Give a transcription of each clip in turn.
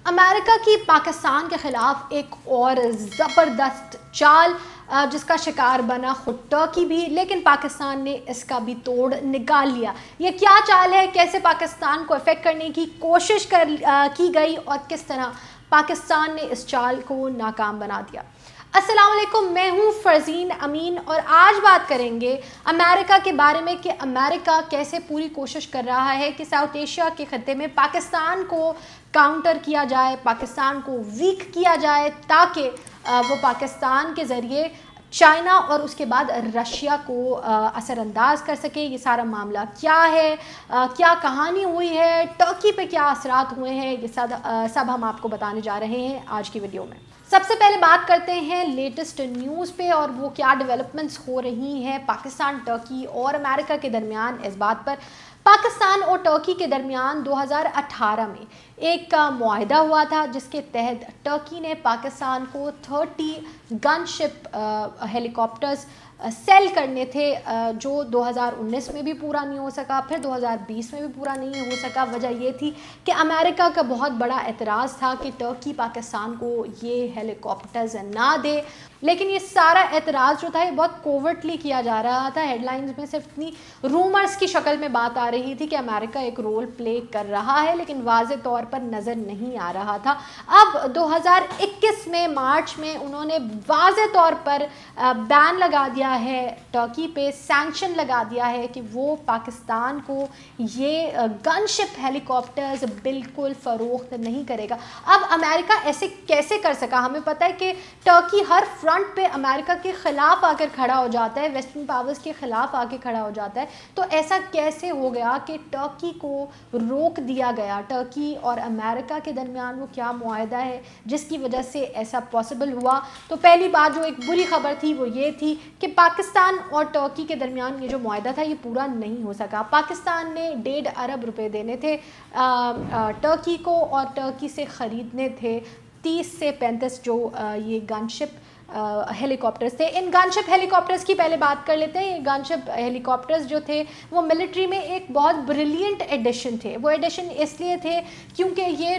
امریکہ کی پاکستان کے خلاف ایک اور زبردست چال جس کا شکار بنا خود ٹرکی بھی، لیکن پاکستان نے اس کا بھی توڑ نکال لیا۔ یہ کیا چال ہے، کیسے پاکستان کو افیکٹ کرنے کی کوشش کی گئی اور کس طرح پاکستان نے اس چال کو ناکام بنا دیا۔ السلام علیکم، میں ہوں فرزین امین اور آج بات کریں گے امریکہ کے بارے میں کہ امریکہ کیسے پوری کوشش کر رہا ہے کہ ساؤتھ ایشیا کے خطے میں پاکستان کو کاؤنٹر کیا جائے، پاکستان کو ویک کیا جائے تاکہ وہ پاکستان کے ذریعے چائنا اور اس کے بعد رشیا کو اثر انداز کر سکے۔ یہ سارا معاملہ کیا ہے، کیا کہانی ہوئی ہے، ٹرکی پہ کیا اثرات ہوئے ہیں، یہ سب ہم آپ کو بتانے جا رہے ہیں آج کی ویڈیو میں۔ سب سے پہلے بات کرتے ہیں لیٹسٹ نیوز پہ اور وہ کیا ڈیولپمنٹس ہو رہی ہیں پاکستان، ٹرکی اور امریکہ کے درمیان۔ اس بات پر پاکستان اور ٹرکی کے درمیان 2018 میں ایک معاہدہ ہوا تھا جس کے تحت ٹرکی نے پاکستان کو 30 گن شپ ہیلی کاپٹرز سیل کرنے تھے، جو 2019 میں بھی پورا نہیں ہو سکا، پھر 2020 میں بھی پورا نہیں ہو سکا۔ وجہ یہ تھی کہ امریکہ کا بہت بڑا اعتراض تھا کہ ٹرکی پاکستان کو یہ ہیلی کاپٹرز نہ دے، لیکن یہ سارا اعتراض جو تھا یہ بہت کوورٹلی کیا جا رہا تھا۔ ہیڈ لائنز میں صرف اتنی رومرز کی شکل میں بات آ رہی تھی کہ امریکہ ایک رول پلے کر رہا ہے، لیکن واضح طور پر نظر نہیں آ رہا تھا۔ اب 2021 میں مارچ میں انہوں نے واضح طور پر بین لگا دیا ہے ٹرکی پہ، سینکشن لگا دیا ہے کہ وہ پاکستان کو یہ گن شپ ہیلی کاپٹرز بالکل فروخت نہیں کرے گا۔ اب امریکہ ایسے کیسے کر سکا؟ ہمیں پتہ ہے کہ ٹرکی ہر فرنٹ پہ امریکہ کے خلاف آ کر کھڑا ہو جاتا ہے، ویسٹرن پاورز کے خلاف آ کے کھڑا ہو جاتا ہے، تو ایسا کیسے ہو گیا کہ ٹرکی کو روک دیا گیا؟ ٹرکی اور امریکہ کے درمیان وہ کیا معاہدہ ہے جس کی وجہ سے ایسا پاسبل ہوا؟ تو پہلی بات جو ایک بری خبر تھی وہ یہ تھی کہ پاکستان اور ٹرکی کے درمیان یہ جو معاہدہ تھا یہ پورا نہیں ہو سکا۔ پاکستان نے 1.5 ارب روپے دینے تھے ٹرکی کو اور ٹرکی سے خریدنے تھے 30 سے 35 جو یہ گن شپ ہیلی کاپٹرز تھے۔ ان گن شپ ہیلی کاپٹرز کی پہلے بات کر لیتے ہیں۔ یہ گن شپ ہیلی کاپٹرز جو تھے وہ ملٹری میں ایک بہت بریلینٹ ایڈیشن تھے۔ وہ ایڈیشن اس لیے تھے کیونکہ یہ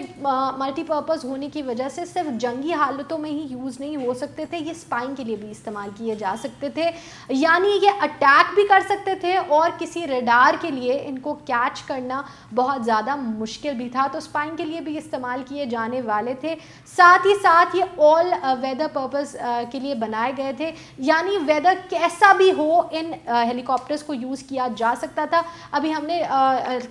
ملٹی پرپز ہونے کی وجہ سے صرف جنگی حالتوں میں ہی یوز نہیں ہو سکتے تھے، یہ اسپائنگ کے لیے بھی استعمال کیے جا سکتے تھے، یعنی یہ اٹیک بھی کر سکتے تھے اور کسی ریڈار کے لیے ان کو کیچ کرنا بہت زیادہ مشکل بھی تھا، تو اسپائنگ کے لیے بھی استعمال کیے جانے والے تھے۔ ساتھ ہی ساتھ یہ آل ویدر پرپز کے لیے بنائے گئے تھے، یعنی ویدر کیسا بھی ہو ان ہیلی کاپٹرز کو یوز کیا جا سکتا تھا۔ ابھی ہم نے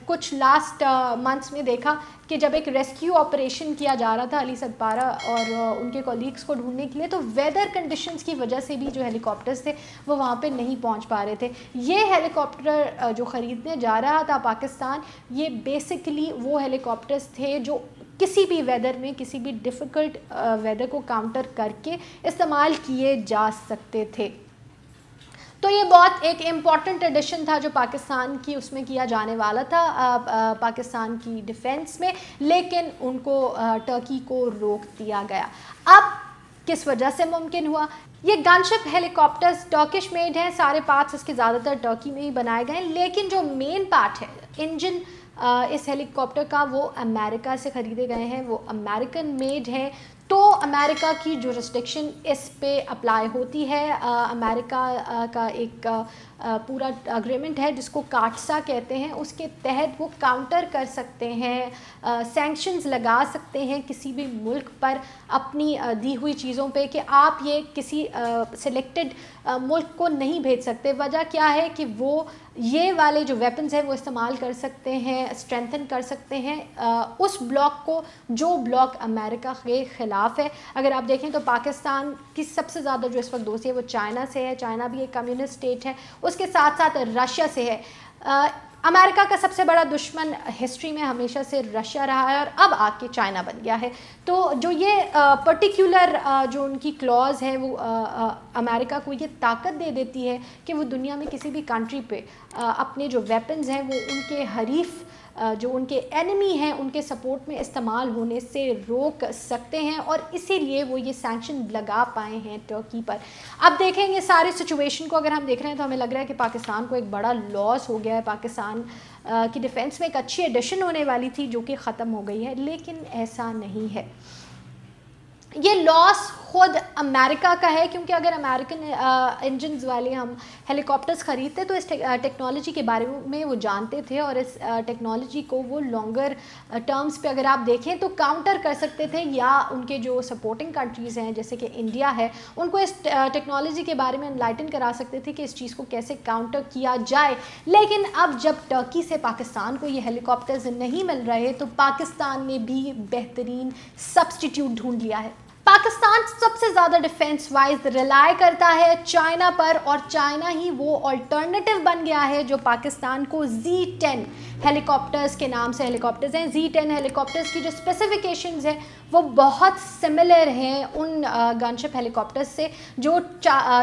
کچھ لاسٹ منتھس میں دیکھا کہ جب ایک ریسکیو آپریشن کیا جا رہا تھا علی سدپارہ اور ان کے کولیگز کو ڈھونڈنے کے لیے، تو ویدر کنڈیشنز کی وجہ سے بھی جو ہیلی کاپٹرز تھے وہ وہاں پہ نہیں پہنچ پا رہے تھے۔ یہ ہیلی کاپٹر جو خریدنے جا رہا تھا پاکستان، یہ بیسکلی وہ ہیلی کاپٹرز تھے جو کسی بھی ویدر میں، کسی بھی ڈیفیکلٹ ویدر کو کاؤنٹر کر کے استعمال کیے جا سکتے تھے۔ تو یہ بہت ایک امپورٹنٹ ایڈیشن تھا جو پاکستان کی اس میں کیا جانے والا تھا پاکستان کی ڈیفینس میں، لیکن ان کو ٹرکی کو روک دیا گیا۔ اب کس وجہ سے ممکن ہوا؟ یہ گن شپ ہیلی کاپٹرز ٹرکش میڈ ہیں، سارے پارٹس اس کے زیادہ تر ٹرکی میں ہی بنائے گئے ہیں، لیکن جو مین پارٹ ہے انجن اس ہیلی کاپٹر کا وہ امریکہ سے خریدے گئے ہیں، وہ امریکن میڈ ہیں، تو امریکہ کی جورسڈکشن اس پہ اپلائی ہوتی ہے۔ امریکہ کا ایک پورا اگریمنٹ ہے جس کو کاٹسا کہتے ہیں، اس کے تحت وہ کاؤنٹر کر سکتے ہیں، سینکشنز لگا سکتے ہیں کسی بھی ملک پر اپنی دی ہوئی چیزوں پہ کہ آپ یہ کسی سلیکٹڈ ملک کو نہیں بھیج سکتے۔ وجہ کیا ہے کہ وہ یہ والے جو ویپنز ہیں وہ استعمال کر سکتے ہیں، اسٹرینتھن کر سکتے ہیں اس بلاک کو جو بلاک امریکہ کے خلاف ہے۔ اگر آپ دیکھیں تو پاکستان کی سب سے زیادہ جو اس وقت دوستی ہے وہ چائنا سے ہے، چائنا بھی ایک کمیونسٹ اسٹیٹ ہے، اس کے ساتھ ساتھ رشیا سے ہے۔ امریکہ کا سب سے بڑا دشمن ہسٹری میں ہمیشہ سے رشیا رہا ہے اور اب آ کے چائنا بن گیا ہے۔ تو جو یہ پرٹیکولر جو ان کی کلاز ہے وہ امریکہ کو یہ طاقت دے دیتی ہے کہ وہ دنیا میں کسی بھی کنٹری پہ اپنے جو ویپنز ہیں وہ ان کے حریف جو ان کے اینمی ہیں ان کے سپورٹ میں استعمال ہونے سے روک سکتے ہیں، اور اسی لیے وہ یہ سینکشن لگا پائے ہیں ترکی پر۔ اب دیکھیں گے سارے سچویشن کو اگر ہم دیکھ رہے ہیں تو ہمیں لگ رہا ہے کہ پاکستان کو ایک بڑا لاس ہو گیا ہے، پاکستان کی ڈیفنس میں ایک اچھی ایڈیشن ہونے والی تھی جو کہ ختم ہو گئی ہے، لیکن ایسا نہیں ہے۔ یہ لاس خود امریکہ کا ہے، کیونکہ اگر امریکن انجنز والے ہم ہیلی کاپٹرز خریدتے تو اس ٹیکنالوجی کے بارے میں وہ جانتے تھے، اور اس ٹیکنالوجی کو وہ لانگر ٹرمز پہ اگر آپ دیکھیں تو کاؤنٹر کر سکتے تھے، یا ان کے جو سپورٹنگ کنٹریز ہیں جیسے کہ انڈیا ہے ان کو اس ٹیکنالوجی کے بارے میں انلائٹن کرا سکتے تھے کہ اس چیز کو کیسے کاؤنٹر کیا جائے۔ لیکن اب جب ٹرکی سے پاکستان کو یہ ہیلی کاپٹرز نہیں مل رہے تو پاکستان نے بھی بہترین سبسٹیٹیوٹ ڈھونڈ لیا ہے۔ پاکستان سب سے زیادہ ڈیفنس وائز ریلائی کرتا ہے چائنا پر، اور چائنا ہی وہ آلٹرنیٹیو بن گیا ہے جو پاکستان کو Z10 ہیلی کاپٹرز کے نام سے ہیلی کاپٹرز ہیں۔ Z10 ہیلی کاپٹرز کی جو اسپیسیفیکیشنز ہیں وہ بہت سملر ہیں ان گن شپ ہیلی کاپٹرز سے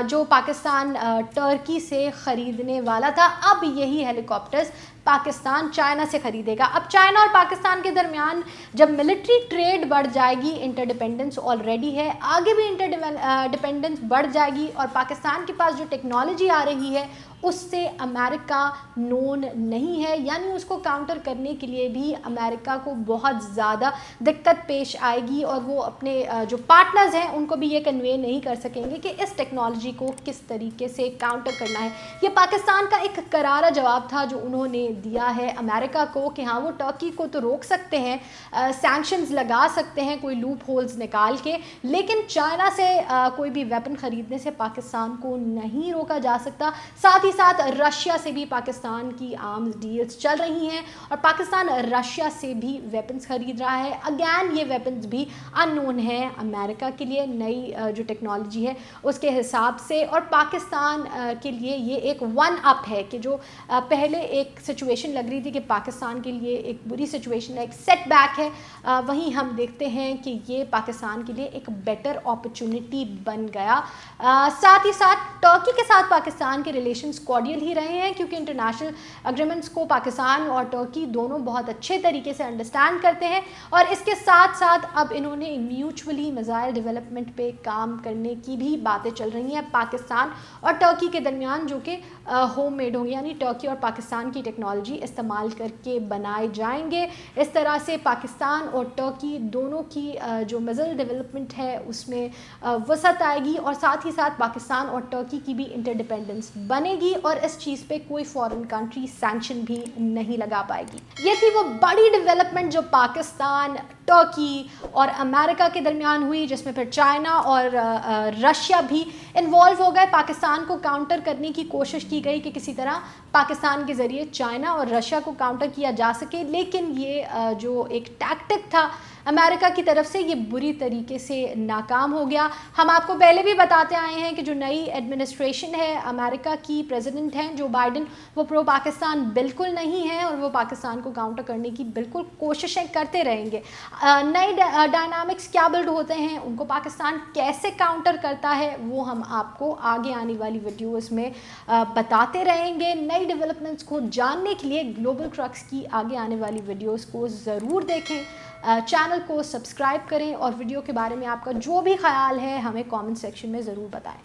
جو پاکستان ٹرکی سے خریدنے والا تھا۔ اب یہی ہیلی کاپٹرز پاکستان چائنا سے خریدے گا۔ اب چائنا اور پاکستان کے درمیان جب ملٹری ٹریڈ بڑھ جائے گی، انٹر ڈیپینڈنس آلریڈی ہے، آگے بھی انٹر ڈیپینڈنس بڑھ جائے گی، اور پاکستان کے پاس جو ٹیکنالوجی آ رہی ہے اس سے امریکہ نون نہیں ہے، یعنی اس کو کاؤنٹر کرنے کے لیے بھی امریکہ کو بہت زیادہ دقت پیش آئے گی، اور وہ اپنے جو پارٹنرز ہیں ان کو بھی یہ کنوے نہیں کر سکیں گے کہ اس ٹیکنالوجی کو کس طریقے سے کاؤنٹر کرنا ہے۔ یہ پاکستان کا ایک کرارا جواب تھا جو انہوں نے دیا ہے امریکہ کو کہ ہاں وہ ٹرکی کو تو روک سکتے ہیں، سینکشنز لگا سکتے ہیں کوئی لوپ ہولز نکال کے، لیکن چائنا سے کوئی بھی ویپن خریدنے سے پاکستان کو نہیں روکا جا سکتا۔ ساتھ ہی ساتھ رشیا سے بھی پاکستان کی آرمز ڈیلز چل رہی ہیں، اور پاکستان رشیا سے بھی ویپنز خرید رہا ہے۔ اگین یہ ویپنز بھی ان نون ہیں امریکہ کے لیے، نئی جو ٹیکنالوجی ہے اس کے حساب سے، اور پاکستان کے لیے یہ ایک ون اپ ہے کہ جو پہلے ایک سچویشن لگ رہی تھی کہ پاکستان کے لیے ایک بری سچویشن ہے، ایک سیٹ بیک ہے، وہیں ہم دیکھتے ہیں کہ یہ پاکستان کے لیے ایک بیٹر اپرچونٹی بن گیا۔ ساتھ ہی ساتھ ٹرکی کے ساتھ پاکستان کے ریلیشنز کارڈیل ہی رہے ہیں، کیونکہ انٹرنیشنل اگریمنٹس کو پاکستان اور ٹرکی دونوں بہت اچھے طریقے سے انڈرسٹینڈ کرتے ہیں، اور اس کے ساتھ ساتھ اب انہوں نے میوچولی میزائل ڈیولپمنٹ پہ کام کرنے کی بھی باتیں چل رہی ہیں پاکستان اور ٹرکی کے درمیان، جو کہ ہوم میڈ ہوں گے، یعنی ٹرکی اور پاکستان کی ٹیکنالوجی استعمال کر کے بنائے جائیں گے۔ اس طرح سے پاکستان اور ٹرکی دونوں کی جو میزائل ڈیولپمنٹ ہے اس میں وسعت آئے گی، اور ساتھ ہی ساتھ پاکستان اور ٹرکی کی بھی انٹر ڈیپینڈنس بنے گی، اور اس چیز پہ کوئی فورن کنٹری سینکشن بھی نہیں لگا پائے گی۔ یہ تھی وہ بڑی ڈیولپمنٹ جو پاکستان، ٹرکی اور امریکہ کے درمیان ہوئی، جس میں پھر چائنا اور رشیا بھی انوالو ہو گئے۔ پاکستان کو کاؤنٹر کرنے کی کوشش کی گئی کہ کسی طرح پاکستان کے ذریعے چائنا اور رشیا کو کاؤنٹر کیا جا سکے، لیکن یہ جو ایک ٹیکٹک تھا امریکہ کی طرف سے یہ بری طریقے سے ناکام ہو گیا۔ ہم آپ کو پہلے بھی بتاتے آئے ہیں کہ جو نئی ایڈمنسٹریشن ہے امریکہ کی، پریزیڈنٹ ہیں جو بائیڈن، وہ پرو پاکستان بالکل نہیں ہے، اور وہ پاکستان کو کاؤنٹر کرنے کی بالکل کوششیں کرتے رہیں گے۔ نئے ڈائنامکس کیا بلڈ ہوتے ہیں، ان کو پاکستان کیسے کاؤنٹر کرتا ہے، وہ ہم آپ کو آگے آنے والی ویڈیوز میں بتاتے رہیں گے۔ نئی ڈیولپمنٹس کو جاننے کے لیے گلوبل کرکس کی آگے آنے والی ویڈیوز کو ضرور دیکھیں، چینل کو سبسکرائب کریں، اور ویڈیو کے بارے میں آپ کا جو بھی خیال ہے ہمیں کامنٹ سیکشن میں ضرور بتائیں۔